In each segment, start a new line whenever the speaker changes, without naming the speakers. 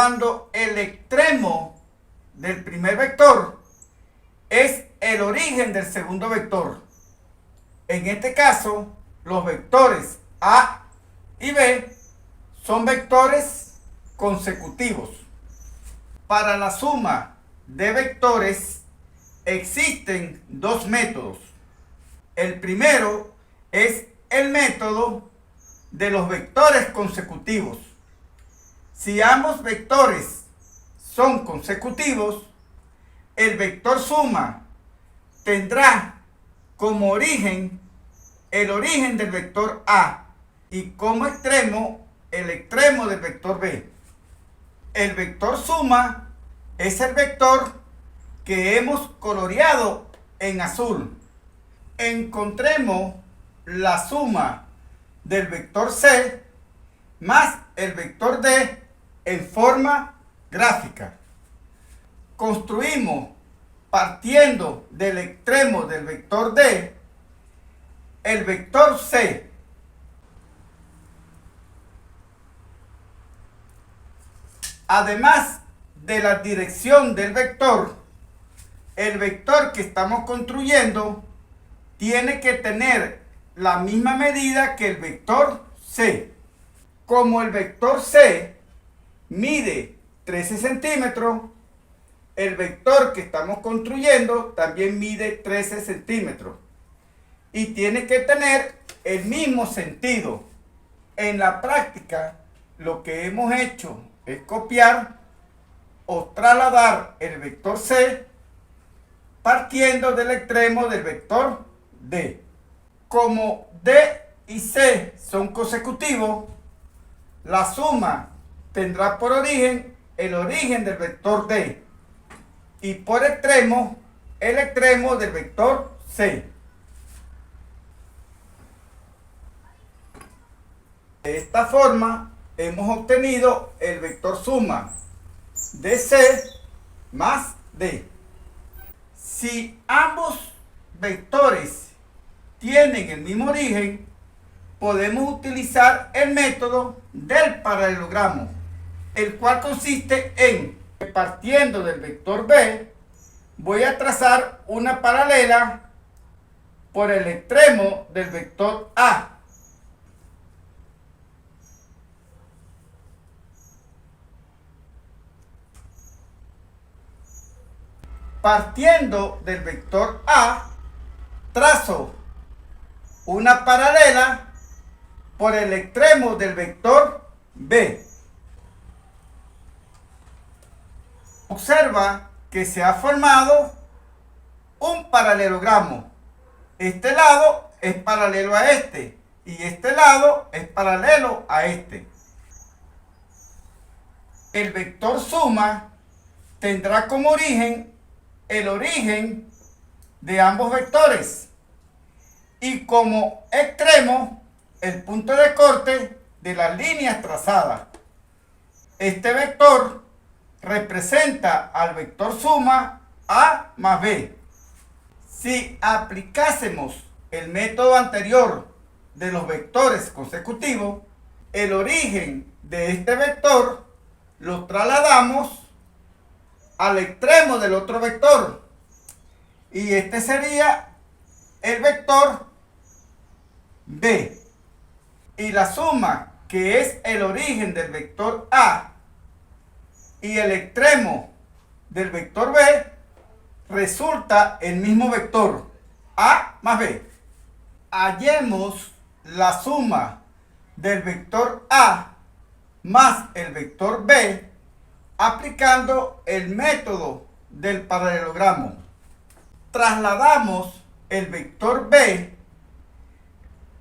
cuando el extremo del primer vector es el origen del segundo vector. En este caso, los vectores A y B son vectores consecutivos. Para la suma de vectores existen dos métodos. El primero es el método de los vectores consecutivos. Si ambos vectores son consecutivos, el vector suma tendrá como origen el origen del vector A y como extremo el extremo del vector B. El vector suma es el vector que hemos coloreado en azul. Encontremos la suma del vector C más el vector D en forma gráfica. Construimos, partiendo del extremo del vector D, el vector C. Además de la dirección del vector, el vector que estamos construyendo tiene que tener la misma medida que el vector C. Como el vector C mide 13 centímetros, el vector que estamos construyendo también mide 13 centímetros y tiene que tener el mismo sentido. En la práctica, lo que hemos hecho es copiar o trasladar el vector C partiendo del extremo del vector D. Como D y C son consecutivos, la suma tendrá por origen el origen del vector D y por extremo el extremo del vector C. De esta forma hemos obtenido el vector suma de C más D. Si ambos vectores tienen el mismo origen, podemos utilizar el método del paralelogramo, el cual consiste en, partiendo del vector B, voy a trazar una paralela por el extremo del vector A. Partiendo del vector A, trazo una paralela por el extremo del vector B. Observa que se ha formado un paralelogramo. Este lado es paralelo a este y este lado es paralelo a este. El vector suma tendrá como origen el origen de ambos vectores y como extremo el punto de corte de las líneas trazadas. Este vector representa al vector suma A más B. Si aplicásemos el método anterior de los vectores consecutivos, el origen de este vector lo trasladamos al extremo del otro vector y este sería el vector B, y la suma, que es el origen del vector A y el extremo del vector B, resulta el mismo vector A más B. Hallemos la suma del vector A más el vector B aplicando el método del paralelogramo. Trasladamos el vector B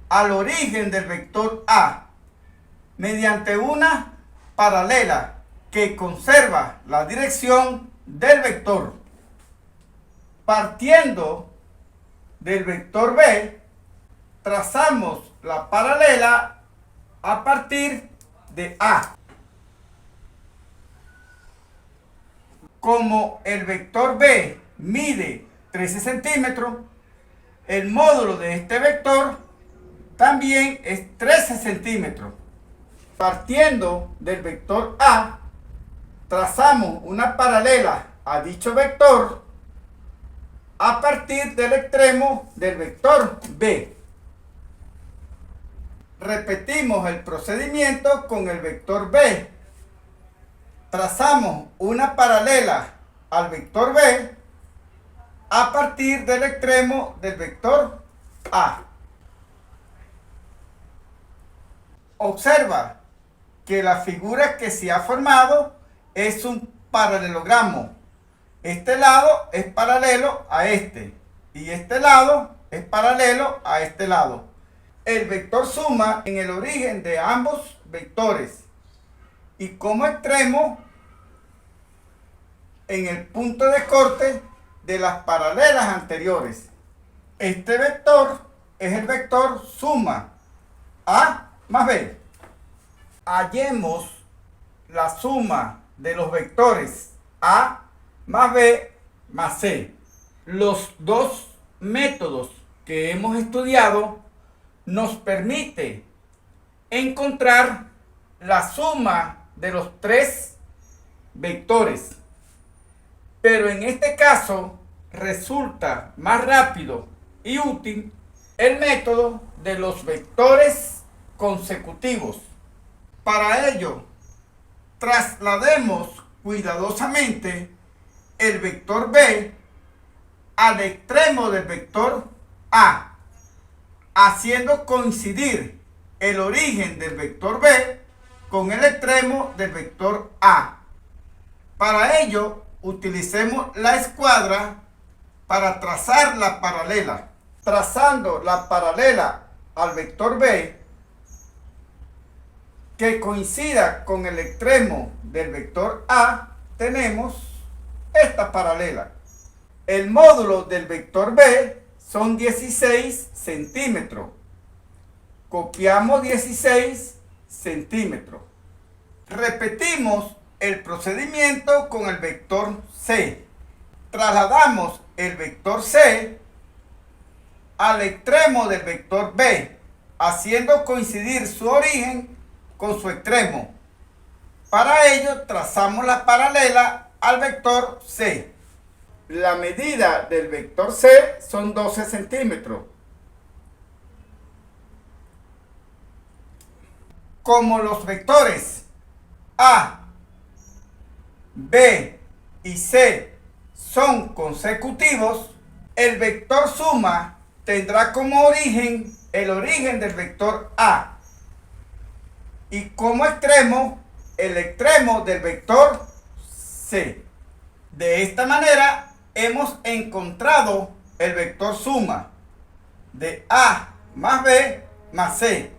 al origen del vector A mediante una paralela que conserva la dirección del vector. Partiendo del vector B, trazamos la paralela a partir de A. Como el vector B mide 13 centímetros, el módulo de este vector también es 13 centímetros. Partiendo del vector A, trazamos una paralela a dicho vector a partir del extremo del vector B. Repetimos el procedimiento con el vector B. Trazamos una paralela al vector B a partir del extremo del vector A. Observa que la figura que se ha formado es un paralelogramo. Este lado es paralelo a este y este lado es paralelo a este lado. El vector suma en el origen de ambos vectores y como extremo en el punto de corte de las paralelas anteriores. Este vector es el vector suma A más B. Hallemos la suma de los vectores A más B más C. Los dos métodos que hemos estudiado nos permite encontrar la suma de los tres vectores. Pero en este caso resulta más rápido y útil el método de los vectores consecutivos. Para ello, traslademos cuidadosamente el vector B al extremo del vector A, haciendo coincidir el origen del vector B con el extremo del vector A. Para ello, utilicemos la escuadra para trazar la paralela. Trazando la paralela al vector B, que coincida con el extremo del vector A, tenemos esta paralela. El módulo del vector B son 16 centímetros. Copiamos 16 centímetros. Repetimos el procedimiento con el vector C. Trasladamos el vector C al extremo del vector B, haciendo coincidir su origen con su extremo. Para ello, trazamos la paralela al vector C. La medida del vector C son 12 centímetros. Como los vectores A, B y C son consecutivos, el vector suma tendrá como origen el origen del vector A y como extremo el extremo del vector C. De esta manera hemos encontrado el vector suma de A más B más C.